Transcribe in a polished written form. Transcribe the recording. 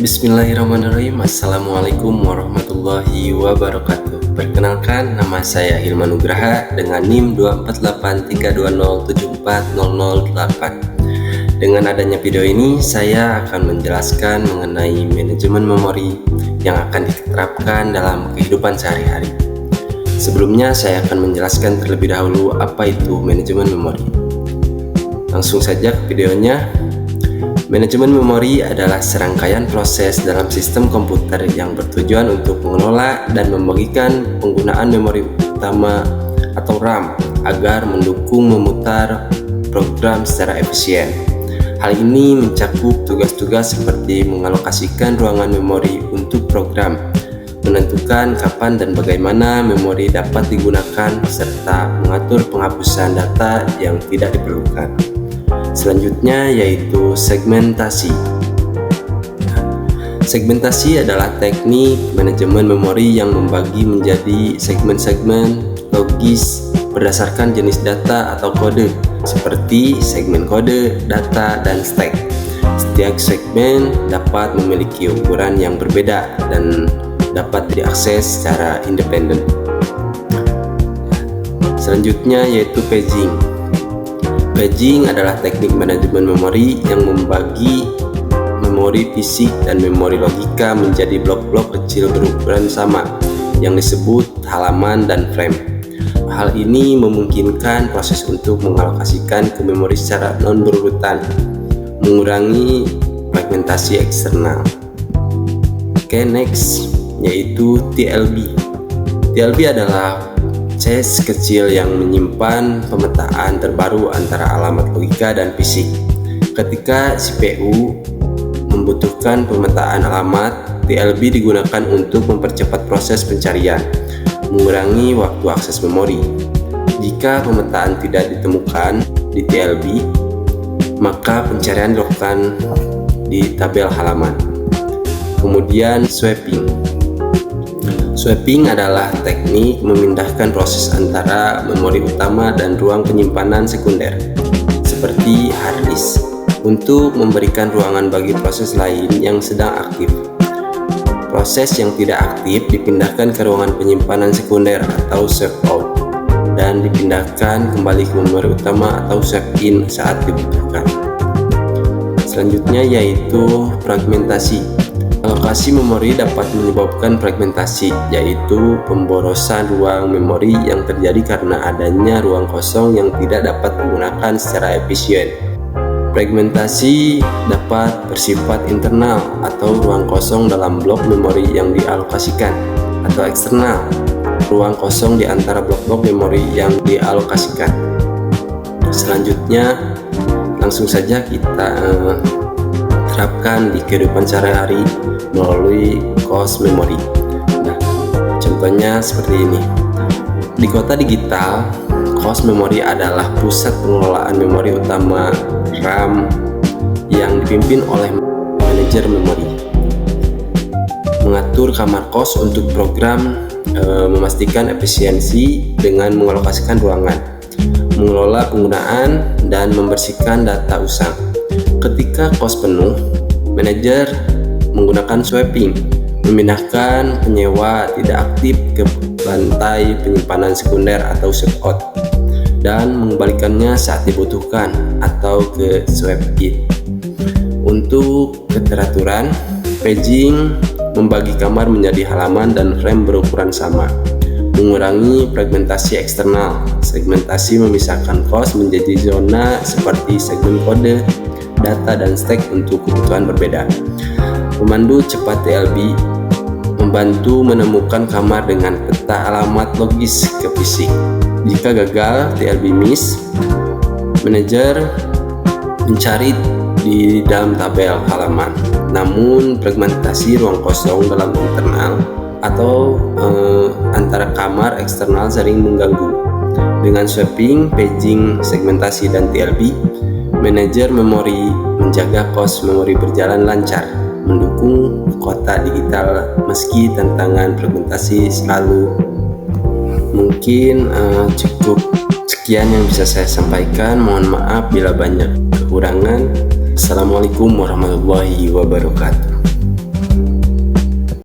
Bismillahirrahmanirrahim. Assalamualaikum warahmatullahi wabarakatuh. Perkenalkan, nama saya Hilman Nugraha dengan NIM 2483020740008. Dengan adanya video ini, saya akan menjelaskan mengenai manajemen memori yang akan diterapkan dalam kehidupan sehari-hari. Sebelumnya, saya akan menjelaskan terlebih dahulu apa itu manajemen memori. Langsung saja ke videonya. Manajemen memori adalah serangkaian proses dalam sistem komputer yang bertujuan untuk mengelola dan membagikan penggunaan memori utama atau RAM agar mendukung memutar program secara efisien. Hal ini mencakup tugas-tugas seperti mengalokasikan ruangan memori untuk program, menentukan kapan dan bagaimana memori dapat digunakan, serta mengatur penghapusan data yang tidak diperlukan. Selanjutnya yaitu segmentasi. Segmentasi adalah teknik manajemen memori yang membagi menjadi segmen-segmen logis berdasarkan jenis data atau kode, seperti segmen kode, data, dan stack. Setiap segmen dapat memiliki ukuran yang berbeda dan dapat diakses secara independen. Selanjutnya yaitu paging. Paging adalah teknik manajemen memori yang membagi memori fisik dan memori logika menjadi blok-blok kecil berukuran sama yang disebut halaman dan frame. Hal ini memungkinkan proses untuk mengalokasikan ke memori secara non-berurutan, mengurangi fragmentasi eksternal. Oke, next yaitu TLB. TLB adalah cache kecil yang menyimpan pemetaan terbaru antara alamat logika dan fisik. Ketika CPU membutuhkan pemetaan alamat, TLB digunakan untuk mempercepat proses pencarian, mengurangi waktu akses memori. Jika pemetaan tidak ditemukan di TLB, maka pencarian dilakukan di tabel halaman. Kemudian swapping. Swapping adalah teknik memindahkan proses antara memori utama dan ruang penyimpanan sekunder, seperti hard disk, untuk memberikan ruangan bagi proses lain yang sedang aktif. Proses yang tidak aktif dipindahkan ke ruangan penyimpanan sekunder atau swap out, dan dipindahkan kembali ke memori utama atau swap in saat dibutuhkan. Selanjutnya yaitu fragmentasi. Alokasi memori dapat menyebabkan fragmentasi, yaitu pemborosan ruang memori yang terjadi karena adanya ruang kosong yang tidak dapat digunakan secara efisien. Fragmentasi dapat bersifat internal atau ruang kosong dalam blok memori yang dialokasikan, atau eksternal, ruang kosong di antara blok-blok memori yang dialokasikan. Selanjutnya, langsung saja kita terapkan di kehidupan sehari-hari melalui cost memory. Nah, contohnya seperti ini. Di kota digital, cost memory adalah pusat pengelolaan memori utama RAM yang dipimpin oleh manajer memori. Mengatur kamar kos untuk program, memastikan efisiensi dengan mengalokasikan ruangan, mengelola penggunaan, dan membersihkan data usang. Ketika kos penuh, manajer menggunakan swapping, memindahkan penyewa tidak aktif ke lantai penyimpanan sekunder atau swap out, dan mengembalikannya saat dibutuhkan atau ke swap in. Untuk keteraturan, paging membagi kamar menjadi halaman dan frame berukuran sama, mengurangi fragmentasi eksternal. Segmentasi memisahkan kos menjadi zona seperti segmen kode, data, dan stack untuk kebutuhan berbeda. Pemandu cepat TLB membantu menemukan kamar dengan peta alamat logis ke fisik. Jika gagal TLB miss, manajer mencari di dalam tabel halaman. Namun fragmentasi ruang kosong dalam internal atau antara kamar eksternal sering mengganggu. Dengan swapping, paging, segmentasi, dan TLB, manajer memori menjaga cost memori berjalan lancar, mendukung kota digital meski tantangan fragmentasi selalu. Mungkin cukup sekian yang bisa saya sampaikan. Mohon maaf bila banyak kekurangan. Assalamualaikum warahmatullahi wabarakatuh.